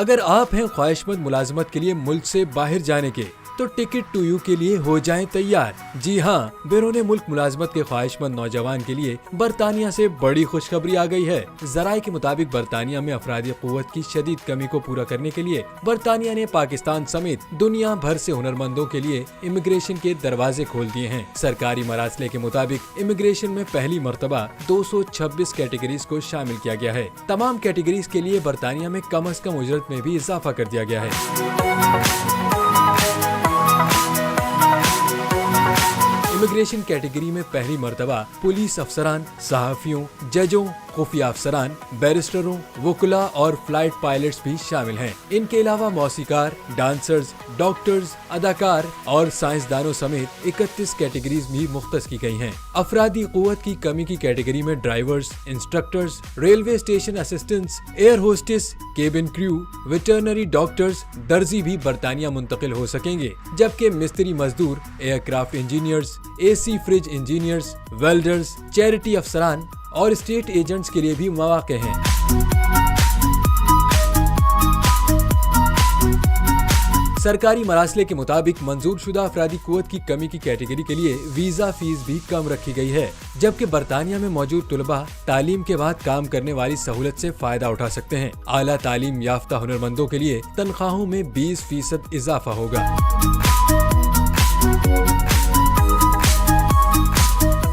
अगर आप हैं ख्वाहिशमंद मुलाजमत के लिए मुल्क से बाहर जाने के, तो टिकट टू यू के लिए हो जाएं तैयार। जी हाँ, बैरून मुल्क मुलाजमत के ख्वाहिशमंद नौजवान के लिए बरतानिया से बड़ी खुशखबरी आ गई है। जराये के मुताबिक बरतानिया में अफरादी क़ुव्वत की शदीद कमी को पूरा करने के लिए बरतानिया ने पाकिस्तान समेत दुनिया भर से हुनरमंदों के लिए इमिग्रेशन के दरवाजे खोल दिए हैं। सरकारी मरासले के मुताबिक इमिग्रेशन में पहली मरतबा 226 कैटेगरीज को शामिल किया गया है। तमाम कैटेगरीज के लिए बरतानिया में कम अज कम उजरत में भी इजाफा कर दिया गया है। इमिग्रेशन कैटेगरी में पहली मर्तबा पुलिस अफसरान, सहाफियों, जजों, खुफिया अफसरान, बैरिस्टरों, वकुला और फ्लाइट पायलट्स भी शामिल हैं। इनके अलावा मौसीकार, डांसर्स, डॉक्टर्स, अदाकार और साइंसदानों समेत 31 कैटेगरीज भी मुख्तस की गई हैं। अफरादी क़ुव्वत की कमी की कैटेगरी में drivers, instructors, railway station assistants, air hostess, cabin crew, veterinary doctors, दर्जी भी बरतानिया मुंतकिल हो सकेंगे, जबकि मिस्त्री मजदूर, aircraft engineers, AC fridge engineers, welders, charity अफसरान और स्टेट एजेंट्स के लिए भी मौके हैं। सरकारी मरासले के मुताबिक मंजूर शुदा अफरादी क़ुव्वत की कमी की कैटेगरी के लिए वीजा फीस भी कम रखी गई है, जबकि बरतानिया में मौजूद तुलबा तालीम के बाद काम करने वाली सहूलत से फायदा उठा सकते हैं। आला तालीम याफ्ता हुनरमंदों के लिए तनख्वाहों में 20% इजाफा होगा।